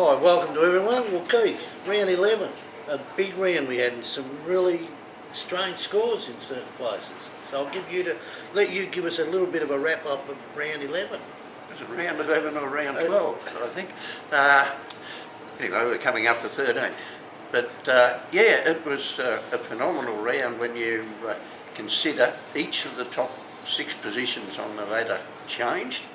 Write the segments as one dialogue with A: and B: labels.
A: Hi, welcome to everyone. Well, Keith, round 11, a big round we had and some really strange scores in certain places. So I'll let you give us a little bit of a wrap up of round 11.
B: Was it round 11 or round 12, I think? Anyway, we're coming up to 13. But yeah, it was a phenomenal round when you consider each of the top 6 positions on the ladder changed.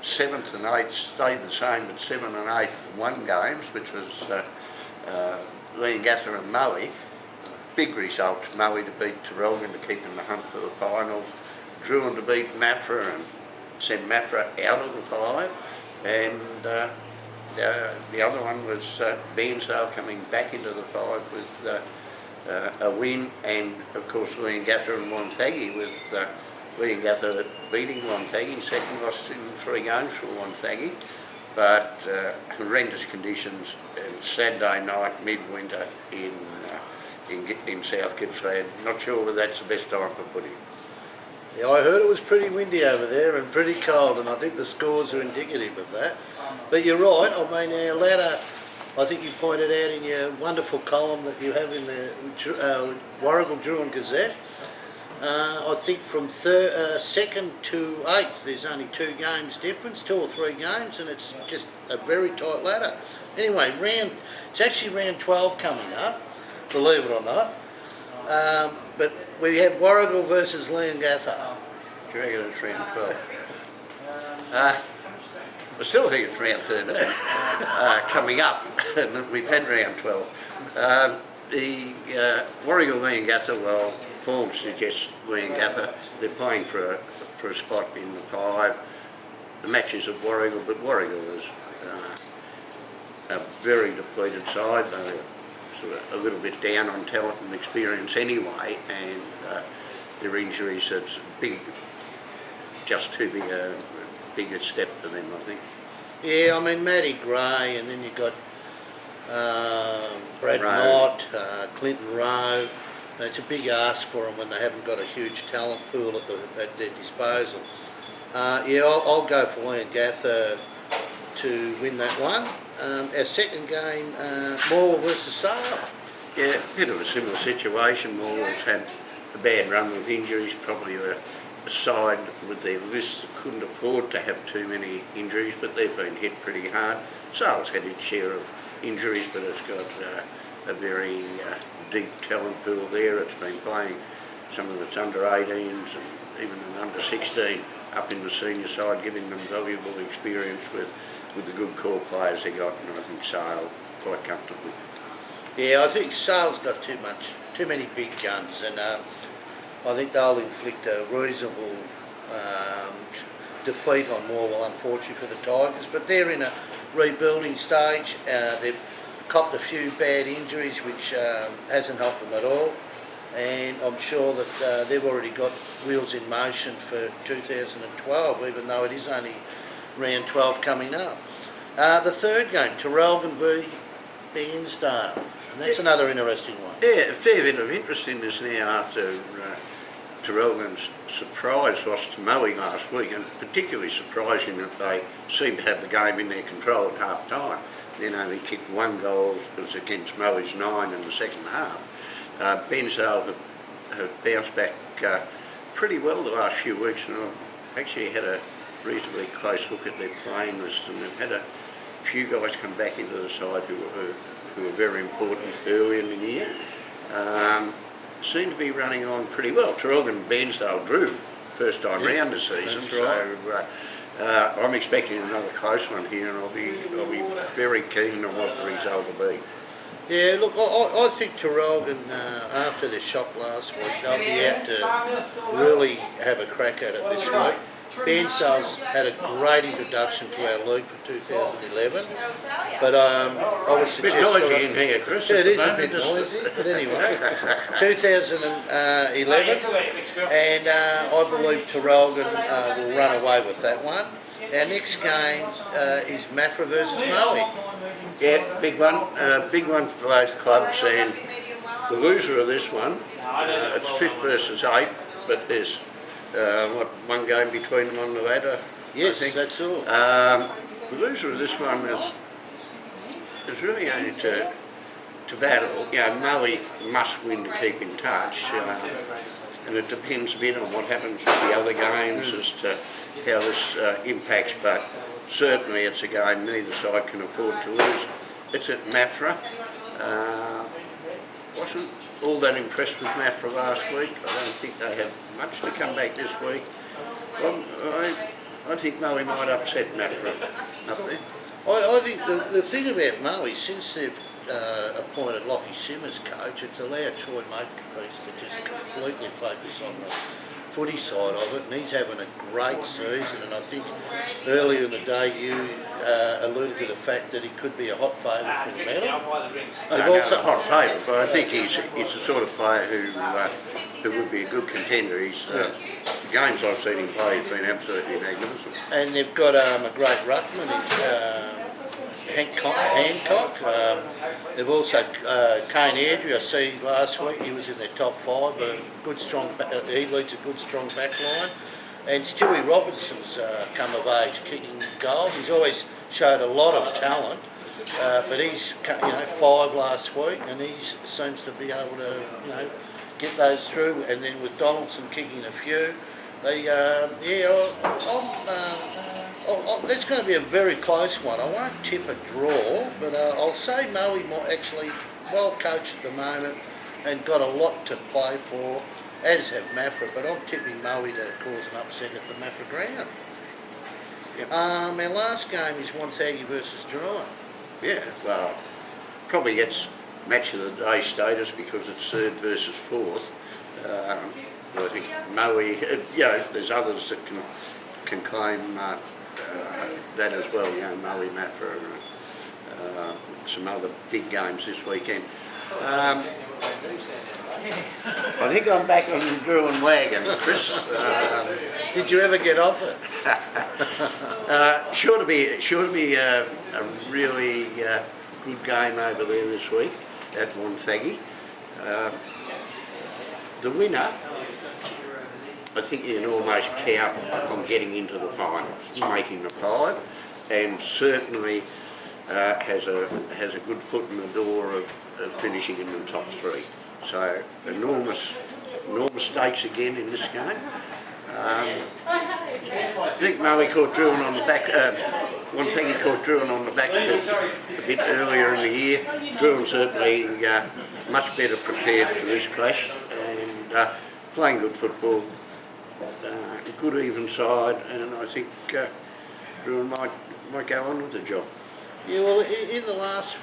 B: 7th and 8th stayed the same, but 7 and 8 won games, which was Leongatha and Moe. Big result, Moe to beat Terrelgan to keep in the hunt for the finals. Druin to beat Mafra and send Mafra out of the 5. And the other one was Bairnsdale coming back into the 5 with a win, and of course Leongatha and Wonthaggi with Leongatha beating Wonthaggi, second loss in 3 games for Wonthaggi, but horrendous conditions and Saturday night, midwinter in South Gippsland. Not sure whether that's the best time for footy.
A: Yeah, I heard it was pretty windy over there and pretty cold, and I think the scores are indicative of that. But you're right, I mean our ladder, I think you pointed out in your wonderful column that you have in the Warragul Druin Gazette, I think from 2nd to 8th there's only 2 games difference, 2 or 3 games, and it's just a very tight ladder. Anyway, it's actually round 12 coming up, believe it or not. But we have Warragul versus Leongatha.
B: Do you reckon it's round 12? I still think it's round 13 coming up, and we've had round 12. The Warragul Leongatha, well, form suggests Leongatha. They're playing for a spot in the 5. The match is at Warragul, but Warragul is a very depleted side. They're sort of a little bit down on talent and experience anyway, and their injuries, it's big, just too big a step for them, I think.
A: Yeah, I mean Matty Gray, and then you've got Brad Knott, Clinton Rowe. It's a big ask for them when they haven't got a huge talent pool at their disposal. Yeah, I'll go for Leongatha to win that one. Our second game, Morwell versus Sale.
B: Yeah, a bit of a similar situation. Morwell's had a bad run with injuries, probably a side with their list that couldn't afford to have too many injuries, but they've been hit pretty hard. Sale's had its share of injuries, but it's got a very deep talent pool there. It's been playing some of its under 18s and even an under 16 up in the senior side, giving them valuable experience with the good core players they got, and I think Sale quite comfortably.
A: Yeah, I think Sale's got too many big guns, and I think they'll inflict a reasonable defeat on Morwell, unfortunately for the Tigers, but they're in a rebuilding stage. They've copped a few bad injuries, which hasn't helped them at all, and I'm sure that they've already got wheels in motion for 2012, even though it is only round 12 coming up. The third game, Terrelgan v Bairnsdale, and that's another interesting one.
B: Yeah, a fair bit of interest in this now after Terrelgan's surprise loss to Moe last week, and particularly surprising that they seemed to have the game in their control at half time. Then only kicked 1 goal, it was against Moe's 9 in the second half. Bairnsdale have bounced back pretty well the last few weeks, and I've actually had a reasonably close look at their playing list, and they've had a few guys come back into the side who were very important early in the year. Seem to be running on pretty well. Terrelgan and Bairnsdale drew first time round this season, right. So I'm expecting another close one here, and I'll be very keen on what the result will be.
A: Yeah, look, I think Terrelgan, after the shock last week, they'll be out to really have a crack at it this week. Bairnsdale's had a great introduction to our league for 2011, but I would suggest...
B: A bit noisy in here, Chris.
A: It is a bit noisy, but anyway, 2011, and I believe Terrelgan will run away with that one. Our next game is Mafra versus Moe.
B: Yeah, big one for both clubs, and the loser of this one, it's 5th versus 8th, but there's one game between them on the ladder.
A: Yes, that's all.
B: The loser of this one is It's really only to battle. Maui must win to keep in touch, and it depends a bit on what happens with the other games as to how this impacts, but certainly it's a game neither side can afford to lose. It's at Mafra. Wasn't all that impressed with Mafra last week. I don't think they have much to come back this week. I think Maui might upset Mafra up there.
A: I think the thing about Maui, since they've appointed Lockie Sim as coach, it's allowed Troy Makepeace to just completely focus on the footy side of it, and he's having a great season. And I think earlier in the day you alluded to the fact that he could be a hot favourite for the medal.
B: I don't know, a hot favourite, but I think he's the sort of player who would be a good contender. The games I've seen him play have been absolutely magnificent.
A: And they've got a great ruckman, Hancock. They've also Kane Airdrie. I see last week he was in their top 5, but he leads a good strong back line. And Stewie Robinson's come of age kicking goals. He's always showed a lot of talent, but he's 5 last week, and he seems to be able to get those through. And then with Donaldson kicking a few, that's going to be a very close one. I won't tip a draw, but I'll say Maui might actually well coached at the moment and got a lot to play for, as have Mafra, but I'm tipping Maui to cause an upset at the Mafra ground. Yep. Our last game is Wonthaggi versus Druin.
B: Yeah, well, probably gets match of the day status because it's 3rd versus 4th. But I think Maui, there's others that can claim that as well. Maui, Mafra, some other big games this weekend. I think I'm back on the Druin wagon, Chris.
A: Did you ever get off it?
B: Sure to be a really good game over there this week at Wonthaggi. The winner, I think you can almost count on getting into the finals, making the 5, and certainly has a good foot in the door of finishing in the top 3. So enormous stakes again in this game. I think Maui caught Druin on the back. Wonthaggi caught Druin on the back a bit earlier in the year. Druin certainly much better prepared for this clash and playing good football. Good even side, and I think Druin might go on with the job.
A: Yeah, well, in the last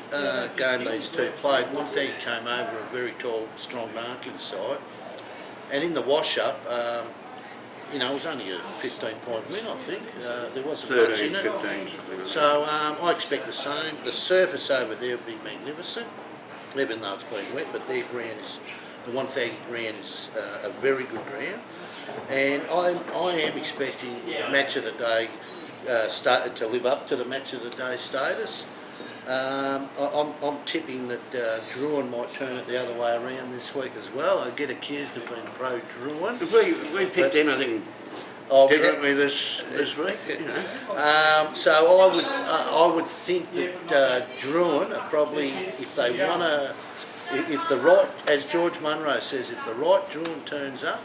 A: game these two played, Wonthaggi came over a very tall, strong marking side, and in the wash-up, it was only a 15-point win, I think. There wasn't
B: 13,
A: much in it.
B: 15,
A: so I expect the same. The surface over there will be magnificent, even though it's been wet, but their ground the Wonthaggi ground is a very good ground. And I am expecting match of the day started to live up to the match of the day status. I'm tipping that Druin might turn it the other way around this week as well. I get accused of being pro-Druin.
B: We picked anything differently this week.
A: So I would think that Druin are probably, if they want to, if the right, as George Munro says, if the right Druin turns up,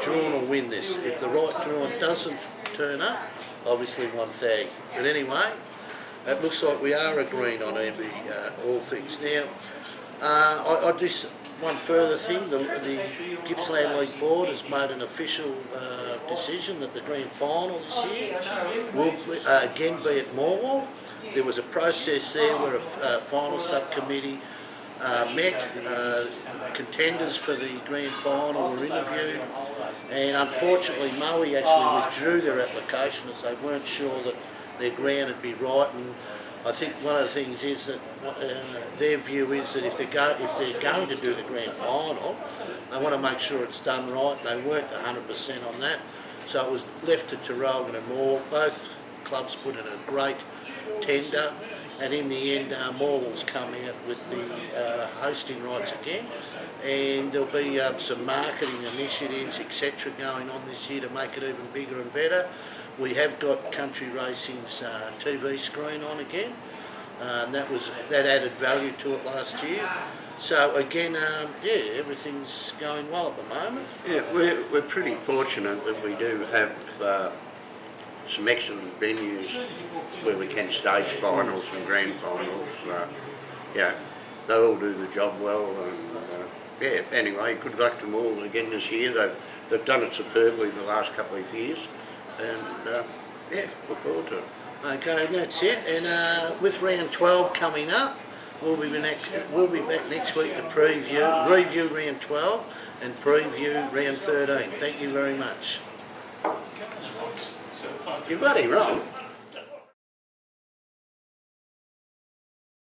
A: Druin will win this. If the right Druin doesn't turn up, obviously Wonthaggi. But anyway, it looks like we are agreeing on all things. Now, I just one further thing, the Gippsland League Board has made an official decision that the grand final this year will again be at Morwell. There was a process there where a final subcommittee met, contenders for the grand final were interviewed, and unfortunately Maui actually withdrew their application as they weren't sure that their ground would be right. And I think one of the things is that their view is that if they're going to do the grand final, they want to make sure it's done right. They weren't 100% on that, so it was left to Tarralgon and Moore. Both clubs put in a great tender, and in the end Morwell's come out with the hosting rights again, and there'll be some marketing initiatives etc. going on this year to make it even bigger and better. We have got Country Racing's TV screen on again, and that added value to it last year. So again, yeah, everything's going well at the moment.
B: Yeah, we're pretty fortunate that we do have some excellent venues where we can stage finals and grand finals. Yeah, they all do the job well, and yeah. Anyway, good luck to them all again this year. They've done it superbly the last couple of years, and yeah, look forward to it.
A: Okay, that's it. And with round 12 coming up, we'll be back next week to review round 12 and preview round 13. Thank you very much.
B: You're bloody wrong.